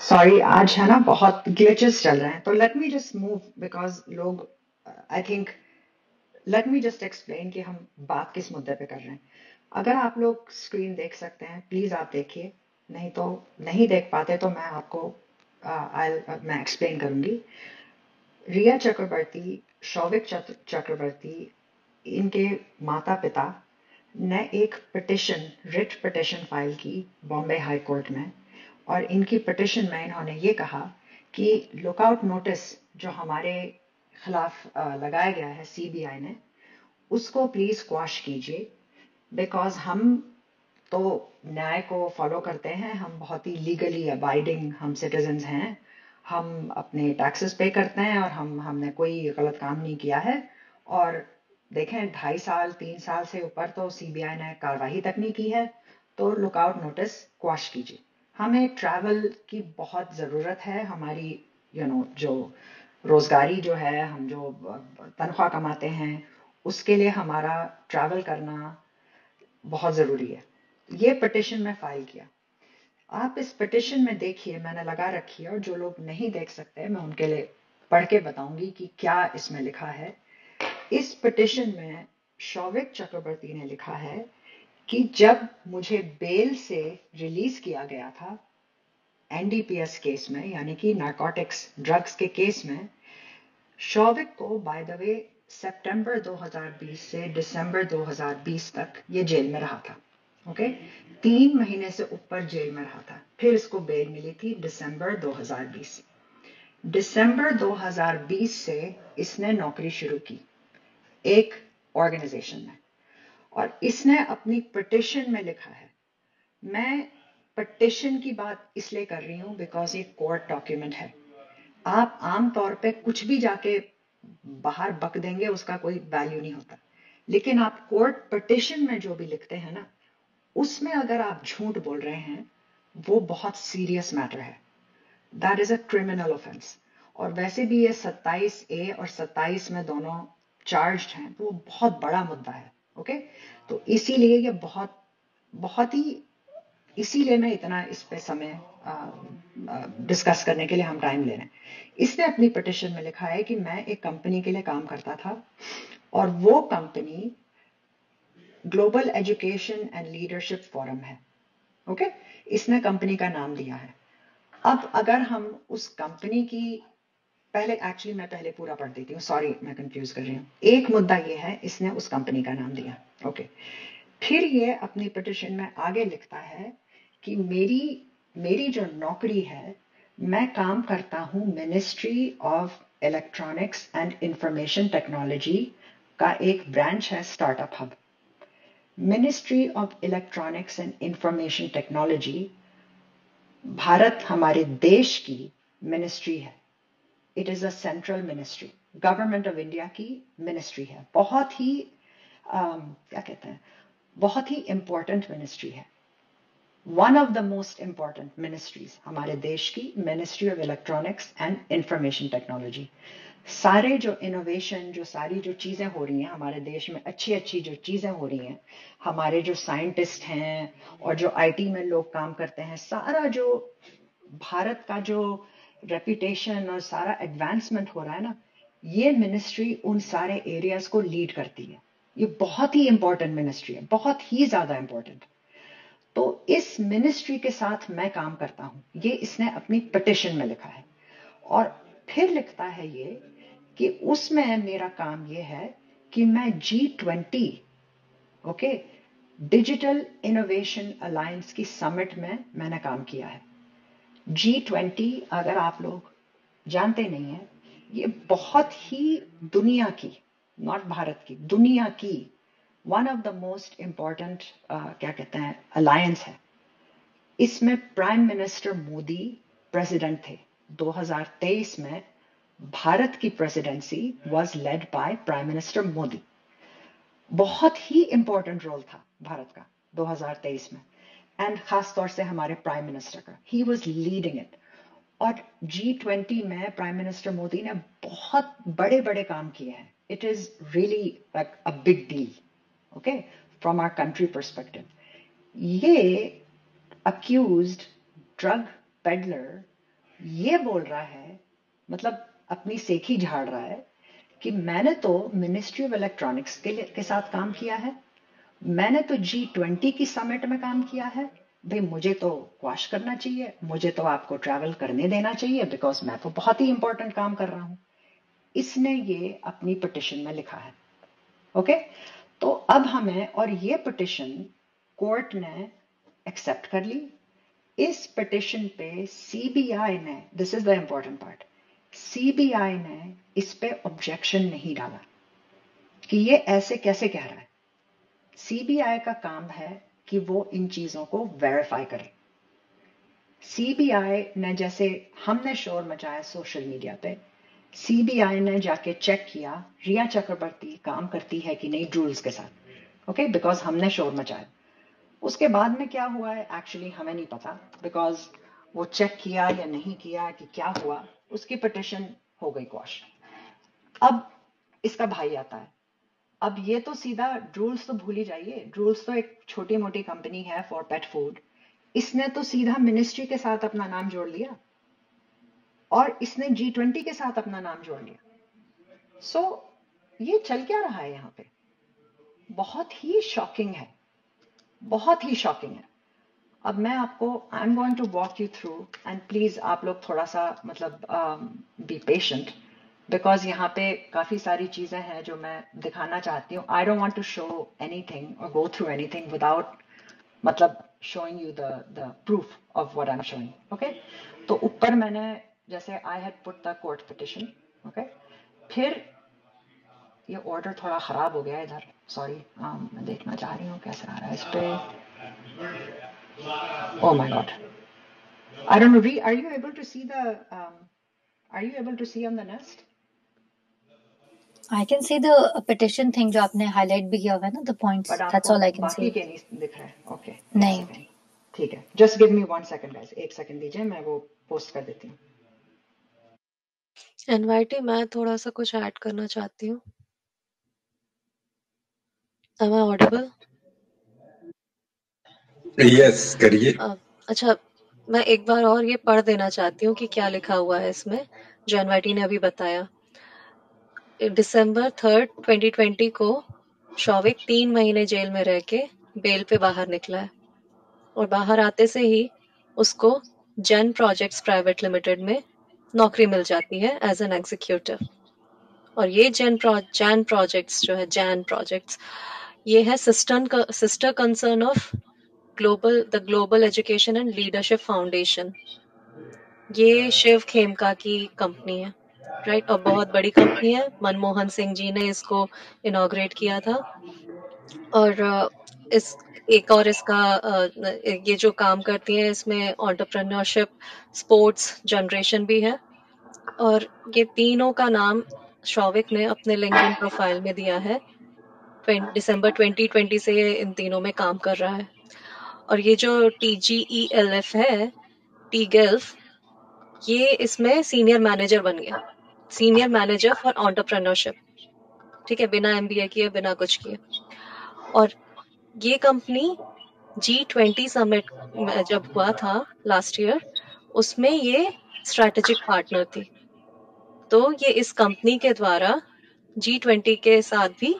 Sorry, आज है ना बहुत ग्लिचेस चल रहे हैं, तो let me just move because लोग, I think, let me just explain कि हम बात किस मुद्दे पे कर रहे हैं। अगर आप लोग स्क्रीन देख सकते हैं, प्लीज आप देखिए। नहीं तो नहीं देख पाते तो मैं आपको मैं एक्सप्लेन करूंगी। रिया चक्रवर्ती, शौविक चक्रवर्ती, इनके माता पिता ने एक पिटिशन, रिट पिटिशन फाइल की बॉम्बे हाई कोर्ट में। और इनकी पिटिशन में इन्होंने ये कहा कि लुकआउट नोटिस जो हमारे खिलाफ लगाया गया है सीबीआई ने, उसको प्लीज क्वाश कीजिए। बिकॉज हम तो न्याय को फॉलो करते हैं, हम बहुत ही लीगली अबाइडिंग हम सिटीजन्स हैं। हम अपने टैक्सेस पे करते हैं और हमने कोई गलत काम नहीं किया है। और देखें, 2.5 साल 3 साल से ऊपर तो सीबीआई ने कार्रवाई तक नहीं की है। तो लुकआउट नोटिस क्वाश कीजिए। हमें ट्रैवल की बहुत ज़रूरत है। हमारी जो रोजगारी जो है, हम जो तनख्वाह कमाते हैं, उसके लिए हमारा ट्रैवल करना बहुत ज़रूरी है। ये पिटिशन में फाइल किया। आप इस पिटिशन में देखिए, मैंने लगा रखी है, और जो लोग नहीं देख सकते मैं उनके लिए पढ़ के बताऊंगी कि क्या इसमें लिखा है। इस पिटिशन में शौविक चक्रवर्ती ने लिखा है कि जब मुझे बेल से रिलीज किया गया था एनडीपीएस केस में, यानी कि नारकोटिक्स ड्रग्स के केस में, शौविक को बाय द वे सितंबर 2020 से दिसंबर 2020 तक ये जेल में रहा था। ओके, 3 महीने से ऊपर जेल में रहा था। फिर इसको बेल मिली थी दिसंबर 2020। दिसंबर 2020 से इसने नौकरी शुरू की एक ऑर्गेनाइजेशन में। और इसने अपनी पिटिशन में लिखा है, मैं पिटिशन की बात इसलिए कर रही हूं बिकॉज ये कोर्ट डॉक्यूमेंट है। आप आम तौर पे कुछ भी जाके बाहर बक देंगे, उसका कोई वैल्यू नहीं होता। लेकिन आप कोर्ट पिटिशन में जो भी लिखते हैं ना, उसमें अगर आप झूठ बोल रहे हैं, वो बहुत सीरियस मैटर है। That is a criminal offence. और वैसे भी ये 27A और 27 में दोनों चार्ज हैं, तो वो बहुत बड़ा मुद्दा है। ओके, तो इसीलिए ये बहुत बहुत ही, इसीलिए मैं इतना इस पे समय डिस्कस करने के लिए हम टाइम ले रहे हैं। इसने अपनी पिटिशन में लिखा है कि मैं एक कंपनी के लिए काम करता था, और वो company global education and leadership forum है। ओके, इसने कंपनी का नाम दिया है। अब अगर हम उस कंपनी की, पहले एक्चुअली मैं पहले पूरा पढ़ देती हूँ, सॉरी मैं कंफ्यूज कर रही हूँ। एक मुद्दा ये है, इसने उस कंपनी का नाम दिया। ओके, फिर ये अपनी पिटिशन में आगे लिखता है कि मेरी मेरी जो नौकरी है, मैं काम करता हूँ ministry of electronics and information technology का एक ब्रांच है, startup hub. Ministry of electronics and information technology Bharat, हमारे देश की मिनिस्ट्री है। It is a central ministry, government of India की मिनिस्ट्री है। बहुत ही क्या कहते हैं, बहुत ही इंपॉर्टेंट मिनिस्ट्री है। One of the most important ministries हमारे देश की, ministry of electronics and information technology. सारे जो इनोवेशन, जो सारी जो चीजें हो रही हैं हमारे देश में, अच्छी अच्छी जो चीजें हो रही हैं, हमारे जो साइंटिस्ट हैं और जो आईटी में लोग काम करते हैं, सारा जो भारत का जो रेपुटेशन और सारा एडवांसमेंट हो रहा है ना, ये मिनिस्ट्री उन सारे एरियाज को लीड करती है। ये बहुत ही इंपॉर्टेंट मिनिस्ट्री है, बहुत ही ज्यादा इंपॉर्टेंट। तो इस मिनिस्ट्री के साथ मैं काम करता हूं, ये इसने अपनी पिटिशन में लिखा है। और फिर लिखता है ये कि उसमें मेरा काम ये है कि मैं G20, okay, digital innovation alliance की समिट में मैंने काम किया है। G20, अगर आप लोग जानते नहीं है, ये बहुत ही दुनिया की, नॉट भारत की, दुनिया की one of the most important क्या कहते हैं अलायंस है। इसमें प्राइम मिनिस्टर मोदी प्रेसिडेंट थे। 2023 में भारत की presidency was led by prime minister Modi. बहुत ही इंपॉर्टेंट रोल था भारत का 2023 में, एंड खास तौर से हमारे प्राइम मिनिस्टर का, ही वाज लीडिंग इट। और G20 में प्राइम मिनिस्टर मोदी ने बहुत बड़े बड़े काम किए हैं। It is really like a big deal, okay, from our country perspective. ये accused drug peddler ये बोल रहा है, मतलब अपनी सेखी झाड़ रहा है कि मैंने तो मिनिस्ट्री ऑफ इलेक्ट्रॉनिक्स के साथ काम किया है, मैंने तो G20 की समिट में काम किया है, भाई मुझे तो क्वाश करना चाहिए, मुझे तो आपको ट्रैवल करने देना चाहिए बिकॉज मैं तो बहुत ही इंपॉर्टेंट काम कर रहा हूं। इसने ये अपनी पिटिशन में लिखा है। ओके, तो अब हमें, और ये पिटिशन कोर्ट ने एक्सेप्ट कर ली। इस पिटिशन पे सीबीआई ने, this is the important part, CBI ने इस पे ऑब्जेक्शन नहीं डाला कि ये ऐसे कैसे कह रहा है। सीबीआई का काम है कि वो इन चीजों को वेरीफाई करे। सीबीआई ने, जैसे हमने शोर मचाया सोशल मीडिया पे, सीबीआई ने जाके चेक किया रिया चक्रवर्ती काम करती है कि नहीं ड्रूल्स के साथ। ओके, बिकॉज हमने शोर मचाया। उसके बाद में क्या हुआ है एक्चुअली हमें नहीं पता, बिकॉज वो चेक किया या नहीं किया कि क्या हुआ, उसकी पिटिशन हो गई क्वॉश। अब इसका भाई आता है। अब ये तो सीधा ड्रूल्स तो भूल ही जाइए, ड्रूल्स तो एक छोटी मोटी कंपनी है फॉर पेट फूड। इसने तो सीधा मिनिस्ट्री के साथ अपना नाम जोड़ लिया और इसने G20 के साथ अपना नाम जोड़ लिया। सो ये चल क्या रहा है यहाँ पे, बहुत ही शॉकिंग है, बहुत ही शॉकिंग है। अब मैं आपको, I am going to walk you through, and please आप लोग थोड़ा सा मतलब बी पेशेंट, बिकॉज यहाँ पे काफी सारी चीजें हैं जो मैं दिखाना चाहती हूँ। I don't want to show anything और गो थ्रू एनीथिंग विदाउट मतलब showing you the proof of what I'm showing. Okay, तो ऊपर मैंने जैसे I had put the court petition. Okay, फिर ये ऑर्डर थोड़ा खराब हो गया इधर, सॉरी, मैं देखना चाह रही हूँ कैसे आ रहा है इस पे। Oh my God, I don't know. Are you able to see the are you able to see on the nest? I can see the petition thing जो आपने highlight भी किया हुआ है ना, the points. But That's आपको all I can बाकी see. के नहीं दिख रहा है? Okay, नहीं. fine. ठीक है, just give me 1 second guys, 1 second दीजिए, मैं वो पोस्ट कर देती हूँ। एनवाईटी मैं थोड़ा सा कुछ ऐड करना चाहती हूँ। Am I audible? यस करिए। अच्छा, मैं एक बार और ये पढ़ देना चाहती हूँ कि क्या लिखा हुआ है इसमें, जो एनवाईटी ने अभी बताया। December 3rd 2020 को शौविक 3 महीने जेल में रह के बेल पे बाहर निकला है और बाहर आते से ही उसको जैन प्रोजेक्ट्स प्राइवेट लिमिटेड में नौकरी मिल जाती है एज एन एग्जीक्यूटिव। और ये जैन प्रोजेक्ट्स जो है, जैन प्रोजेक्ट्स, ये है sister concern of the global education and leadership foundation. ये शिव खेमका की कंपनी है, राइट, और बहुत बड़ी कंपनी है। मनमोहन सिंह जी ने इसको इनॉग्रेट किया था। और इस एक और इसका ये जो काम करती है इसमें एंटरप्रेन्योरशिप, स्पोर्ट्स, जनरेशन भी है। और ये तीनों का नाम शौविक ने अपने लिंक्डइन प्रोफाइल में दिया है। दिसंबर 2020 से ये इन तीनों में काम कर रहा है। और ये जो TGELF है, TGELF, ये इसमें सीनियर मैनेजर बन गया, सीनियर मैनेजर फॉर एंटरप्रेन्योरशिप। ठीक है, बिना MBA किए, बिना कुछ किए। और ये कंपनी G20 समिट जब हुआ था लास्ट ईयर, उसमें ये स्ट्रेटेजिक पार्टनर थी। तो ये इस कंपनी के द्वारा G20 के साथ भी,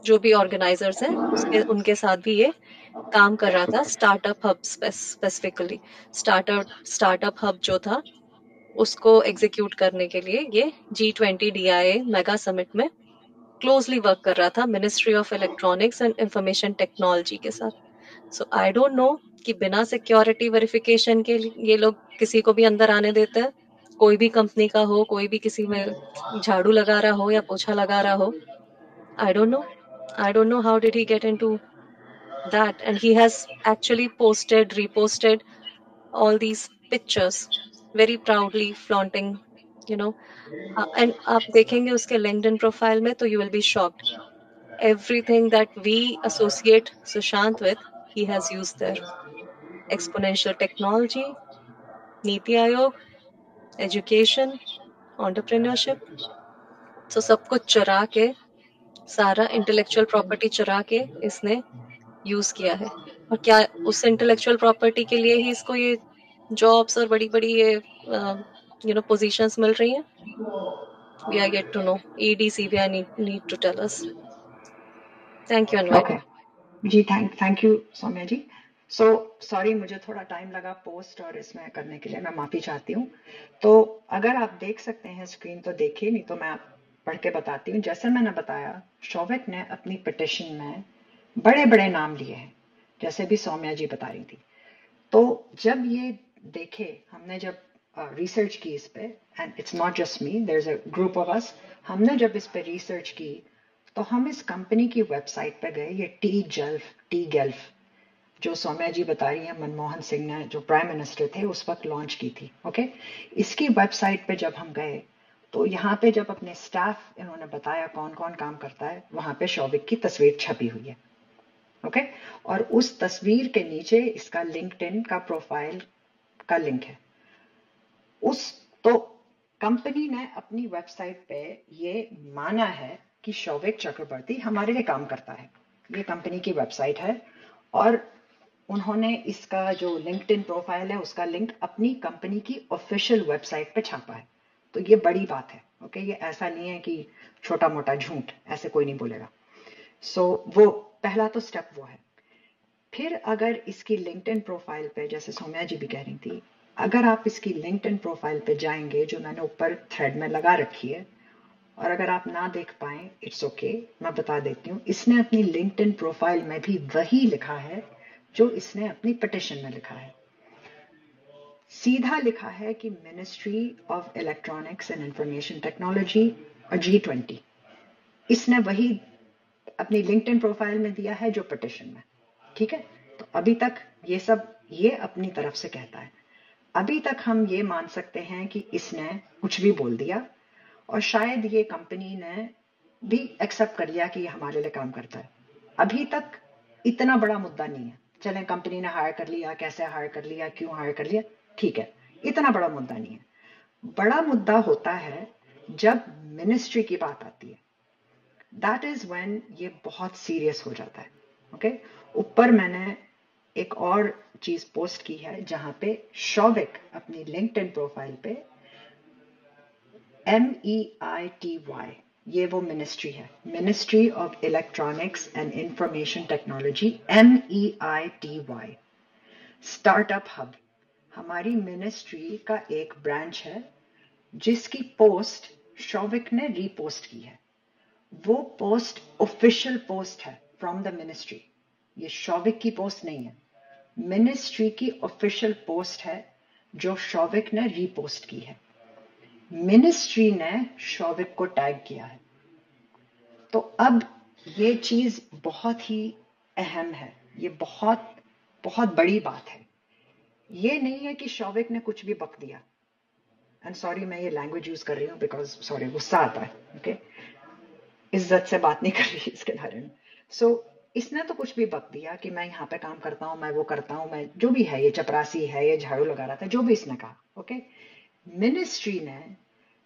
जो भी ऑर्गेनाइजर्स हैं उनके साथ भी ये काम कर रहा था। Startup hub specifically, startup hub जो था उसको एग्जीक्यूट करने के लिए ये G20 DIA मेगा समिट में क्लोजली वर्क कर रहा था ministry of electronics and information technology के साथ। सो आई डोंट नो कि बिना सिक्योरिटी वेरिफिकेशन के ये लोग किसी को भी अंदर आने देते हैं, कोई भी कंपनी का हो, कोई भी किसी में झाड़ू लगा रहा हो या पोछा लगा रहा हो। I don't know how did he get into that, and he has actually reposted all these pictures very proudly, flaunting, you know. And आप देखेंगे उसके LinkedIn profile में तो you will be shocked. Everything that we associate Sushant with, he has used there. Exponential technology, NITI Aayog, education, entrepreneurship. So सब कुछ चुरा के, सारा इंटेलेक्चुअल प्रॉपर्टी चुरा के इसने यूज किया है। और क्या उस इंटेलेक्चुअल प्रॉपर्टी के लिए ही इसको ये जॉब्स और बड़ी बड़ी ये पोजीशंस मिल रही हैं. We are yet to know. ED, CBI need to tell us. Thank you, Anvai. Okay ji, thank you Saumya ji. So sorry, मुझे थोड़ा टाइम लगा पोस्ट और इसमें करने के लिए, मैं माफी चाहती हूँ. तो अगर आप देख सकते हैं स्क्रीन तो देखिए, नहीं तो मैं पढ़ के बताती हूँ. जैसे मैंने बताया, शौविक ने अपनी पिटिशन में बड़े बड़े नाम लिए हैं, जैसे भी सौम्या जी बता रही थी. तो जब ये देखे, हमने जब रिसर्च की इस पे, and it's not just me, there is a group of us, हमने जब इस पे रिसर्च की, तो हम इस कंपनी की वेबसाइट पे गए. ये टी गेल्फ जो सौम्या जी बता रही है, मनमोहन सिंह ने जो प्राइम मिनिस्टर थे उस वक्त लॉन्च की थी. ओके, इसकी वेबसाइट पे जब हम गए, तो यहाँ पे जब अपने स्टाफ इन्होंने बताया कौन कौन काम करता है, वहां पे शौविक की तस्वीर छपी हुई है. ओके, और उस तस्वीर के नीचे इसका लिंक्डइन का प्रोफाइल का लिंक है. उस तो कंपनी ने अपनी वेबसाइट पे ये माना है कि शौविक चक्रवर्ती हमारे लिए काम करता है. ये कंपनी की वेबसाइट है, और उन्होंने इसका जो लिंक्डइन प्रोफाइल है उसका लिंक अपनी कंपनी की ऑफिशियल वेबसाइट पे छापा है. तो ये बड़ी बात है. ओके, ये ऐसा नहीं है कि छोटा मोटा झूठ, ऐसे कोई नहीं बोलेगा. सो वो पहला तो स्टेप वो है. फिर अगर इसकी लिंक्डइन प्रोफाइल पे, जैसे सौम्या जी भी कह रही थी, अगर आप इसकी लिंक्डइन प्रोफाइल पे जाएंगे, जो मैंने ऊपर थ्रेड में लगा रखी है, और अगर आप ना देख पाए, इट्स ओके, मैं बता देती हूँ. इसने अपनी लिंक्डइन प्रोफाइल में भी वही लिखा है जो इसने अपनी पिटिशन में लिखा है. सीधा लिखा है कि ministry of electronics and information technology और G20. इसने वही अपनी लिंक्डइन प्रोफाइल में दिया है जो पिटिशन में. ठीक है, तो अभी तक ये सब ये अपनी तरफ से कहता है. अभी तक हम ये मान सकते हैं कि इसने कुछ भी बोल दिया, और शायद ये कंपनी ने भी एक्सेप्ट कर लिया कि ये हमारे लिए काम करता है. अभी तक इतना बड़ा मुद्दा नहीं है. चलें, कंपनी ने हायर कर लिया, कैसे हायर कर लिया, क्यों हायर कर लिया, ठीक है, इतना बड़ा मुद्दा नहीं है. बड़ा मुद्दा होता है जब मिनिस्ट्री की बात आती है. दैट इज व्हेन ये बहुत सीरियस हो जाता है. ओके, ऊपर मैंने एक और चीज पोस्ट की है, जहां पे शौविक अपनी लिंक्डइन प्रोफाइल पे MEITY, ये वो मिनिस्ट्री है, ministry of electronics and information technology, MEITY. Startup hub हमारी मिनिस्ट्री का एक ब्रांच है, जिसकी पोस्ट शौविक ने रीपोस्ट की है. वो पोस्ट ऑफिशियल पोस्ट है फ्रॉम द मिनिस्ट्री. ये शौविक की पोस्ट नहीं है, मिनिस्ट्री की ऑफिशियल पोस्ट है जो शौविक ने रीपोस्ट की है. मिनिस्ट्री ने शौविक को टैग किया है. तो अब ये चीज बहुत ही अहम है, ये बहुत बहुत बड़ी बात है. ये नहीं है कि शौविक ने कुछ भी बक दिया. एंड सॉरी, मैं ये लैंग्वेज यूज कर रही हूँ बिकॉज सॉरी, गुस्सा आता है. ओके, इज्जत से बात नहीं कर रही इसके बारे में. सो इसने तो कुछ भी बक दिया कि मैं यहाँ पे काम करता हूँ, मैं वो करता हूँ, मैं जो भी है, ये चपरासी है, ये झाड़ू लगा रहा था, जो भी इसने कहा. ओके, मिनिस्ट्री ने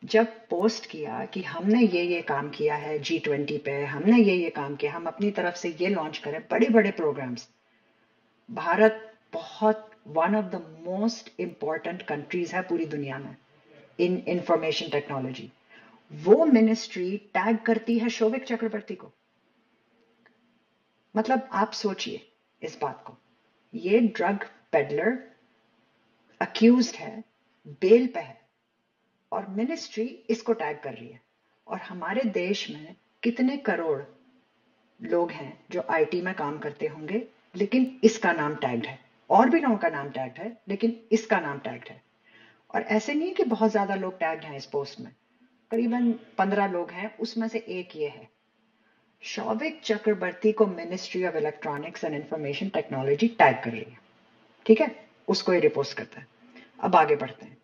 जब पोस्ट किया कि हमने ये काम किया है G20 पे, हमने ये काम किया, हम अपनी तरफ से ये लॉन्च करें, बड़े बड़े प्रोग्राम्स. भारत बहुत one of the most important countries है पूरी दुनिया में इन इंफॉर्मेशन टेक्नोलॉजी. वो मिनिस्ट्री टैग करती है शौविक चक्रवर्ती को. मतलब आप सोचिए इस बात को, ये ड्रग पेडलर अक्यूज्ड है, बेल पे है, और मिनिस्ट्री इसको टैग कर रही है. और हमारे देश में कितने करोड़ लोग हैं जो आईटी में काम करते होंगे, लेकिन इसका नाम टैग्ड है. और भी लोगों का नाम टैग्ड है, लेकिन इसका नाम टैग्ड है. और ऐसे नहीं है कि बहुत ज्यादा लोग टैग्ड हैं इस पोस्ट में, करीबन 15 लोग हैं, उसमें से एक ये है. शौविक चक्रवर्ती को ministry of electronics and information technology tag कर रही है. ठीक है, उसको ये रिपोस्ट करता है. अब आगे बढ़ते हैं.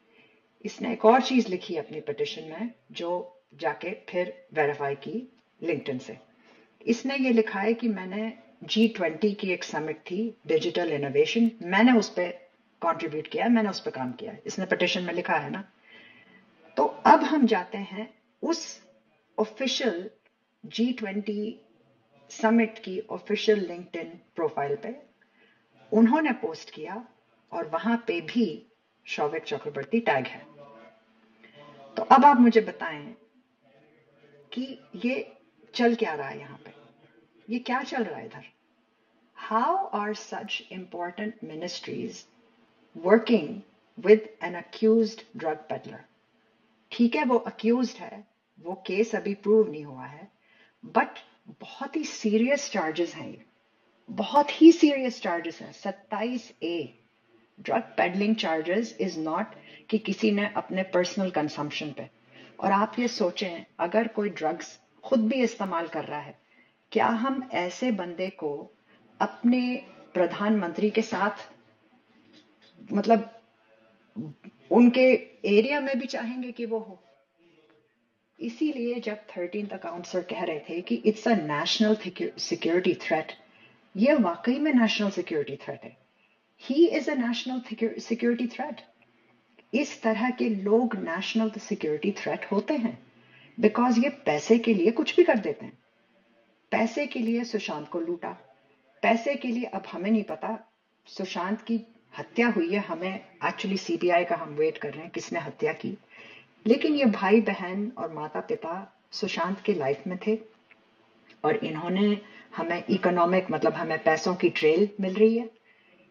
इसने एक और चीज लिखी अपनी पिटिशन में, जो जाके फिर वेरीफाई की लिंक्डइन से. इसने ये लिखा है कि मैंने G20 की एक समिट थी, डिजिटल इनोवेशन, मैंने उस पर कंट्रीब्यूट किया, मैंने उस पर काम किया. इसने पिटिशन में लिखा है ना. तो अब हम जाते हैं उस ऑफिशियल G20 समिट की ऑफिशियल लिंक्डइन प्रोफाइल पे. उन्होंने पोस्ट किया, और वहां पे भी शौविक चक्रवर्ती टैग है। तो अब आप मुझे बताएं कि ये चल क्या रहा है यहाँ पे, ये क्या चल रहा है इधर? How are such important ministries working with an accused drug peddler? ठीक है, वो accused है, वो केस अभी प्रूव नहीं हुआ है, बट बहुत ही सीरियस चार्जेस हैं ये, बहुत ही सीरियस चार्जेस हैं। 27A drug peddling charges is not कि किसी ने अपने पर्सनल कंजम्पशन पे। और आप ये सोचें, अगर कोई ड्रग्स खुद भी इस्तेमाल कर रहा है, क्या हम ऐसे बंदे को अपने प्रधानमंत्री के साथ, मतलब उनके एरिया में भी चाहेंगे कि वो हो? इसीलिए जब 13th काउंसलर कह रहे थे कि it's a national security threat, ये वाकई में नेशनल सिक्योरिटी थ्रेट है। ही is a national security threat. इस तरह के लोग नेशनल सिक्योरिटी थ्रेट होते हैं बिकॉज ये पैसे के लिए कुछ भी कर देते हैं। पैसे के लिए सुशांत को लूटा, पैसे के लिए अब हमें नहीं पता सुशांत की हत्या हुई है, हमें एक्चुअली सीबीआई का हम वेट कर रहे हैं किसने हत्या की, लेकिन ये भाई बहन और माता पिता सुशांत के लाइफ में थे और इन्होंने हमें इकोनॉमिक, मतलब हमें पैसों की ट्रेल मिल रही है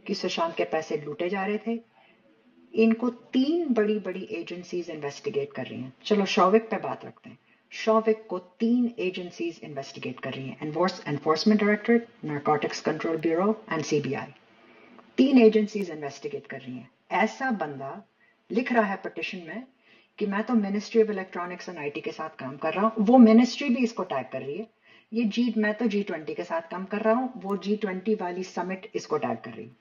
कि सुशांत के पैसे लूटे जा रहे थे। इनको 3 बड़ी बड़ी एजेंसीज इन्वेस्टिगेट कर रही हैं। चलो शौविक पे बात रखते हैं। शौविक को 3 एजेंसीज इन्वेस्टिगेट कर रही हैं, enforcement directorate, narcotics control bureau and CBI. 3 agencies investigate कर रही हैं। ऐसा बंदा लिख रहा है पिटिशन में कि मैं तो ministry of electronics and IT के साथ काम कर रहा हूं, वो मिनिस्ट्री भी इसको टैग कर रही है। ये मैं तो G20 के साथ काम कर रहा हूं, वो G20 वाली समिट इसको टैग कर रही है।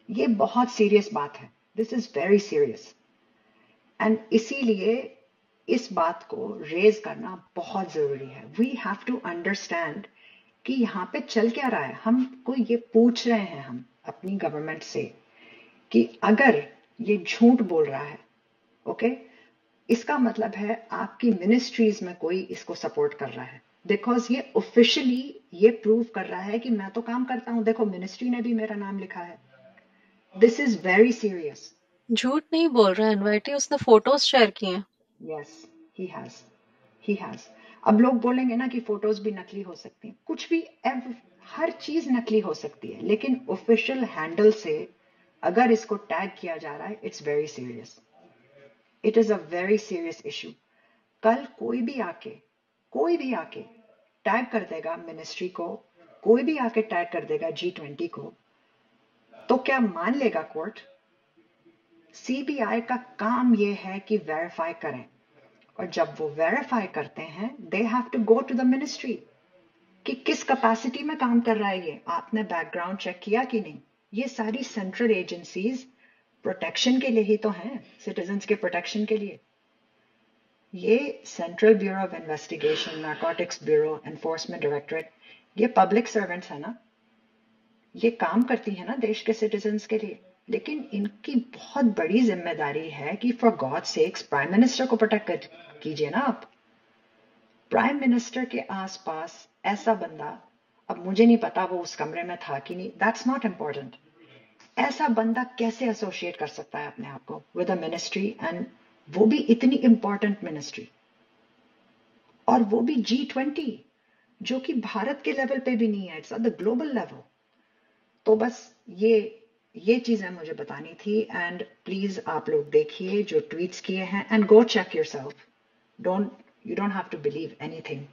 ये बहुत सीरियस बात है, this is very serious, and इसीलिए इस बात को रेज करना बहुत जरूरी है। वी हैव टू अंडरस्टैंड कि यहाँ पे चल क्या रहा है। हमको ये पूछ रहे हैं हम अपनी गवर्नमेंट से कि अगर ये झूठ बोल रहा है, ओके, इसका मतलब है आपकी मिनिस्ट्रीज में कोई इसको सपोर्ट कर रहा है, बिकॉज ये ऑफिशियली ये प्रूव कर रहा है कि मैं तो काम करता हूं, देखो मिनिस्ट्री ने भी मेरा नाम लिखा है। This is very serious. झूठ नहीं बोल रहा है एनवाईटी, उसने फोटोज शेयर किए हैं। Yes, he has. अब लोग बोलेंगे ना कि फोटोज भी नकली हो सकती हैं, कुछ भी, हर चीज नकली हो सकती है, लेकिन ऑफिशियल हैंडल से अगर इसको टैग किया जा रहा है, it's very serious, it is a very serious issue. कल कोई भी आके टैग कर देगा मिनिस्ट्री को, कोई भी आके टैग कर देगा G20 को, तो क्या मान लेगा कोर्ट? सीबीआई का काम यह है कि वेरीफाई करें, और जब वो वेरीफाई करते हैं they have to go to the ministry कि किस कैपेसिटी में काम कर रहा है ये, आपने बैकग्राउंड चेक किया कि नहीं। ये सारी सेंट्रल एजेंसीज प्रोटेक्शन के लिए ही तो हैं, सिटीजन्स के प्रोटेक्शन के लिए। ये central bureau of investigation, narcotics bureau, enforcement directorate, ये पब्लिक सर्वेंट्स है ना, ये काम करती है ना देश के सिटीजन्स के लिए, लेकिन इनकी बहुत बड़ी जिम्मेदारी है कि for God sex prime minister को प्रोटेक्ट कीजिए ना आप। प्राइम मिनिस्टर के आसपास ऐसा बंदा, अब मुझे नहीं पता वो उस कमरे में था कि नहीं, दैट्स नॉट इम्पोर्टेंट, ऐसा बंदा कैसे एसोसिएट कर सकता है अपने आप को विद अ मिनिस्ट्री, एंड वो भी इतनी इंपॉर्टेंट मिनिस्ट्री, और वो भी G20 जो कि भारत के लेवल पे भी नहीं है, it's at the global level. तो बस ये चीजें मुझे बतानी थी, एंड प्लीज आप लोग देखिए जो ट्वीट्स किए हैं, and go check yourself, you don't have to believe anything,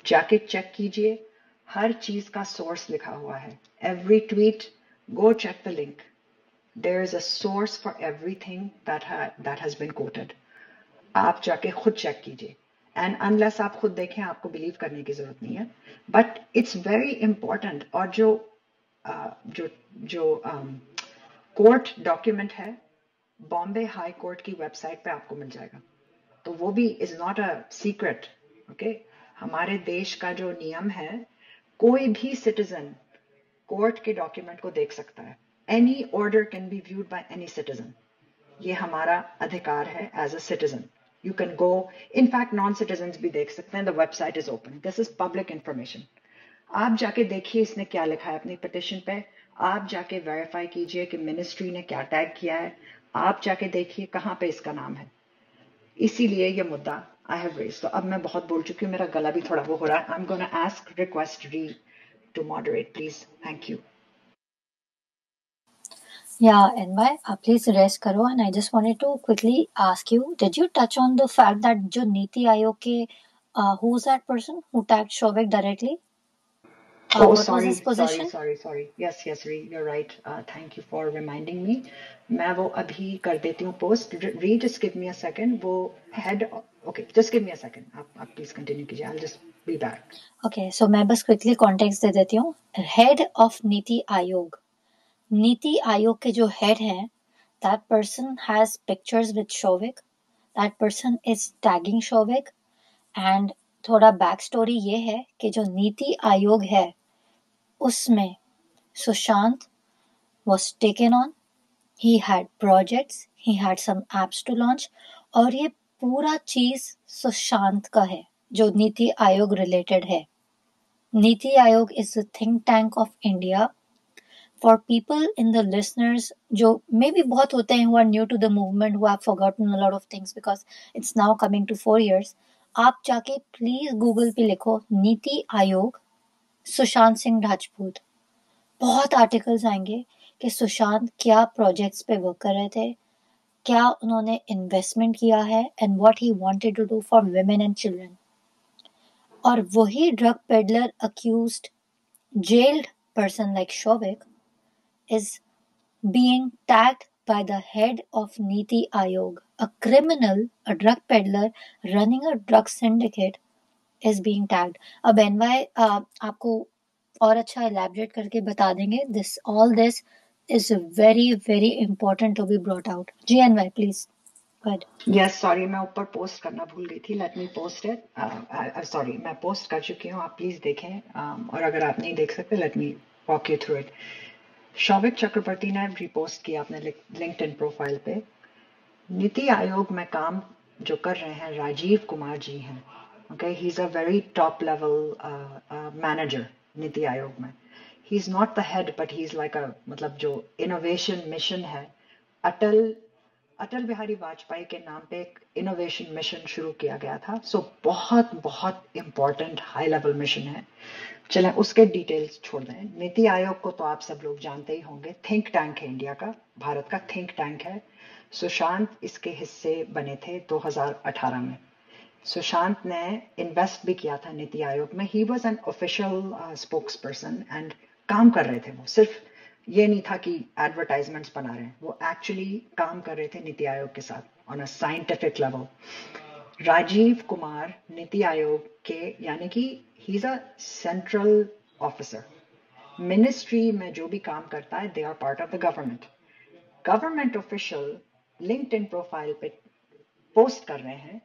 जाके चेक कीजिए, हर चीज का सोर्स लिखा हुआ है, every tweet, go check the link, there is a source for everything that has been quoted. आप जाके खुद चेक कीजिए, एंड अनलेस आप खुद देखें आपको बिलीव करने की जरूरत नहीं है, बट इट्स वेरी इंपॉर्टेंट। और जो कोर्ट डॉक्यूमेंट है बॉम्बे हाई कोर्ट की वेबसाइट पे आपको मिल जाएगा, तो वो भी is not a secret, okay. हमारे देश का जो नियम है, कोई भी सिटीजन कोर्ट के डॉक्यूमेंट को देख सकता है, any order can be viewed by any citizen, ये हमारा अधिकार है as a citizen. You can go, in fact non citizen भी देख सकते हैं, the website is open, this is public information. आप जाके देखिए इसने क्या लिखा है अपनी पिटिशन पे, आप जाके वेरीफाई कीजिए कि मिनिस्ट्री ने क्या टैग किया है, आप जाके देखिए कहाँ पे इसका नाम है, इसीलिए ये मुद्दा आई हैव रेज। तो अब मैं बहुत बोल चुकी हूँ, मेरा गला भी थोड़ा वो हो रहा है। I am gonna ask request Ri to moderate please, thank you. Yeah, NY, please rest करो. And I just wanted to quickly ask you, did you touch on the fact that जो नीति आयोग के who's that person who tagged Shobik directly? Oh, What was his position? sorry. Yes, Ree, you're right. Thank you for reminding me. मैं वो अभी कर देती हूँ post. Ree, just give me a second. वो head, okay, just give me a second. आप please continue कीजिए. I'll just be back. Okay, so मैं बस quickly context दे देती हूँ. Head of NITI Aayog. नीति आयोग के जो head हैं, that person has pictures with Shobik. That person is tagging Shobik. And थोड़ा बैक स्टोरी ये है कि जो नीति आयोग है उसमें Sushant was taken on, he had projects, he had some apps to launch, और ये पूरा चीज सुशांत का है जो नीति आयोग रिलेटेड है। NITI Aayog is the think tank of India. For people in the listeners जो maybe बहुत होते हैं who are new to the movement, who have forgotten a lot of things because it's now coming to 4 years, आप जाके please Google पे लिखो नीति आयोग सुशांत सिंह राजपूत, बहुत articles आएंगे कि सुशांत क्या प्रोजेक्ट्स पे वर्क कर रहे थे, क्या उन्होंने इन्वेस्टमेंट किया है and what he wanted to do for women and children. और वही drug peddler accused jailed person like Shobik is being tagged by the head of Niti Ayog. A criminal, a drug peddler running a drug syndicate is being tagged. अब NY आपको और अच्छा elaborate करके बता देंगे. All this is very very important to be brought out. Ji NY please. Good. Yes, sorry, मैं ऊपर post करना भूल गई थी. Let me post it. Sorry, मैं पोस्ट कर चुकी हूँ, आप प्लीज देखें. और अगर आप नहीं देख सकते, let me walk you through it. Showik चक्रवर्ती ने रिपोस्ट किया अपने लिंक्डइन प्रोफाइल पे. नीति आयोग में काम जो कर रहे हैं राजीव कुमार जी हैं. Okay, he is a very top level manager NITI Aayog में. He is not the head but he is like अ, मतलब जो इनोवेशन मिशन है, अटल बिहारी वाजपेयी के नाम पे एक इनोवेशन मिशन शुरू किया गया था. सो बहुत बहुत इंपॉर्टेंट हाई लेवल मिशन है. चलें उसके डिटेल्स छोड़ दें. नीति आयोग को तो आप सब लोग जानते ही होंगे, थिंक टैंक है इंडिया का, भारत का थिंक टैंक है. सुशांत इसके हिस्से बने थे 2018 में. सुशांत ने इन्वेस्ट भी किया था नीति आयोग में. He was an official spokes person and काम कर रहे थे. वो सिर्फ ये नहीं था कि एडवर्टाइजमेंट्स बना रहे हैं, वो एक्चुअली काम कर रहे थे नीति आयोग के साथ on a scientific level. Rajiv Kumar Niti Aayog के, यानी कि he is a central officer. Ministry में जो भी काम करता है, they are part of the government. Government official LinkedIn profile पे पोस्ट कर रहे हैं,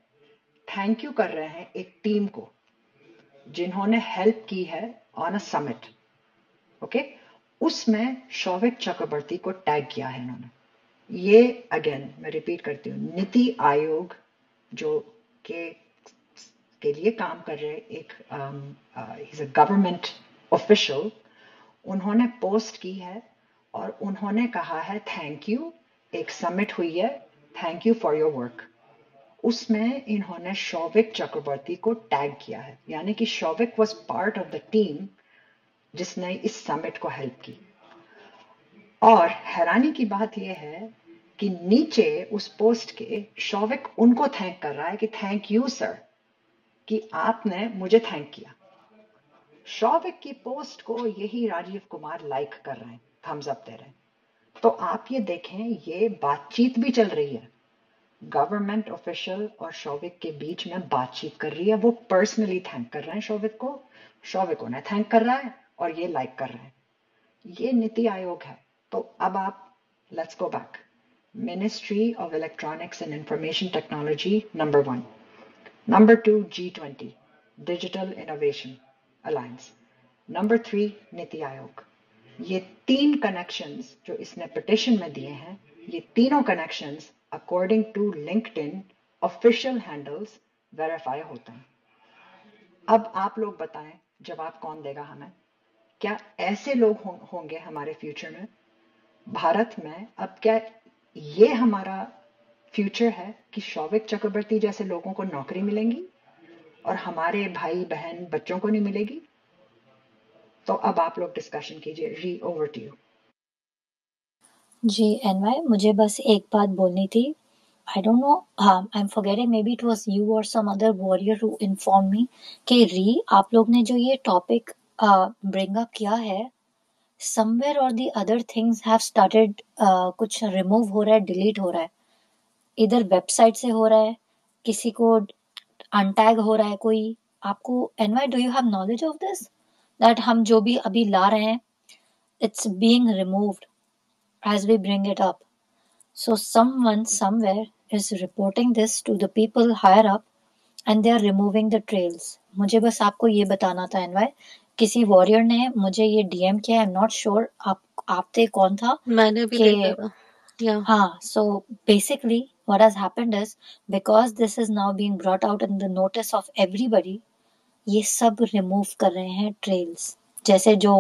थैंक यू कर रहे हैं एक टीम को जिन्होंने हेल्प की है ऑन अ समिट. ओके, उसमें शौविक चक्रवर्ती को टैग किया है इन्होंने. ये अगेन मैं रिपीट करती हूँ, नीति आयोग जो के लिए काम कर रहे एक इज अ गवर्नमेंट ऑफिशियल, उन्होंने पोस्ट की है और उन्होंने कहा है थैंक यू, एक समिट हुई है, thank you for your work. उसमें इन्होंने शौविक चक्रवर्ती को टैग किया है, यानी कि Showik was part of the team जिसने इस समिट को हेल्प की. और हैरानी की बात यह है कि नीचे उस पोस्ट के शौविक उनको थैंक कर रहा है कि थैंक यू सर कि आपने मुझे थैंक किया. शौविक की पोस्ट को यही राजीव कुमार लाइक कर रहे हैं, थम्स अप दे रहे हैं. तो आप ये देखें, ये बातचीत भी चल रही है. गवर्नमेंट ऑफिशियल और शौविक के बीच में बातचीत कर रही है. वो पर्सनली थैंक कर रहे हैं शौविक को, शौविक उन्हें थैंक कर रहा है और ये लाइक कर रहे हैं. ये नीति आयोग है. तो अब आप let's go back. Ministry of electronics and information technology number 1. Number 2 G20 digital innovation alliance. Number 3 NITI Aayog. ये 3 कनेक्शंस जो इसने पिटिशन में दिए हैं, ये तीनों connections according to LinkedIn official handles verify होते हैं. अब आप लोग बताएं, जवाब कौन देगा हमें? क्या ऐसे लोग होंगे हमारे फ्यूचर में भारत में? अब क्या ये हमारा फ्यूचर है कि शौविक चक्रवर्ती जैसे लोगों को नौकरी मिलेंगी और हमारे भाई बहन बच्चों को नहीं मिलेगी। तो अब आप लोग डिस्कशन कीजिए। Ri, over to you. जी एनवाई, मुझे बस एक बात बोलनी थी। I don't know, I am forgetting, maybe it was you और some other warrior who inform me कि री, आप लोग ने जो ये टॉपिक ब्रिंग अप किया है, समवेयर और the other things have started, कुछ रिमूव हो रहा है, डिलीट हो रहा है, इधर वेबसाइट से हो रहा है, किसी को अनटैग हो रहा है कोई। आपको NY, do you have knowledge of this, that हम जो भी अभी ला रहे हैं, it's being removed as we bring it up? So someone somewhere is reporting this to the people higher up and they are removing the trails. मुझे बस आपको ये बताना था एनवाई, किसी वॉरियर ने मुझे ये डीएम किया, आई एम नॉट श्योर आप थे कौन था मैंने भी कि देखा था। या हाँ, so basically what has happened is, because this is now being brought out in the notice of everybody, ये सब रिमूव कर रहे हैं ट्रेल्स, जैसे जो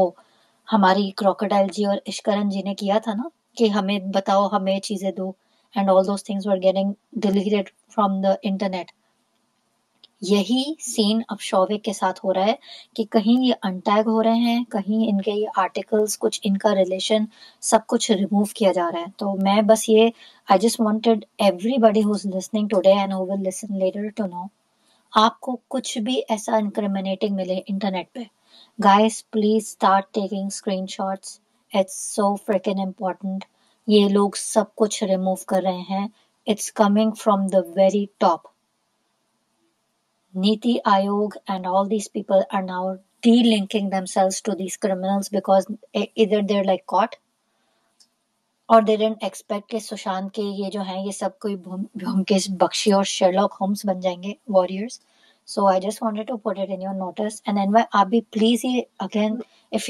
हमारी क्रोकोडाइल जी और इश्करन जी ने किया था ना, कि हमें बताओ, हमें चीजें दो, and all those things were getting deleted from the internet. यही सीन अब शौविक के साथ हो रहा है कि कहीं ये अनटैग हो रहे हैं, कहीं इनके ये आर्टिकल्स, कुछ इनका रिलेशन, सब कुछ रिमूव किया जा रहा है। तो मैं बस ये, I just wanted everybody who is listening today and who will listen later to know, आपको कुछ भी ऐसा इंक्रिमिनेटिंग मिले इंटरनेट पे, guys please start taking screenshots, it's so freaking important. ये लोग सब कुछ रिमूव कर रहे हैं, it's coming from the very top. Niti Aayog and all these people are now de-linking themselves to these criminals because either they're like caught or they didn't expect कि सुशांत के ये जो हैं ये सब कोई ब्योमकेश बख्शी और शेरलॉक होम्स बन जाएंगे warriors. So I just wanted to put it in your notice, and then आप भी प्लीज ये अगेन, if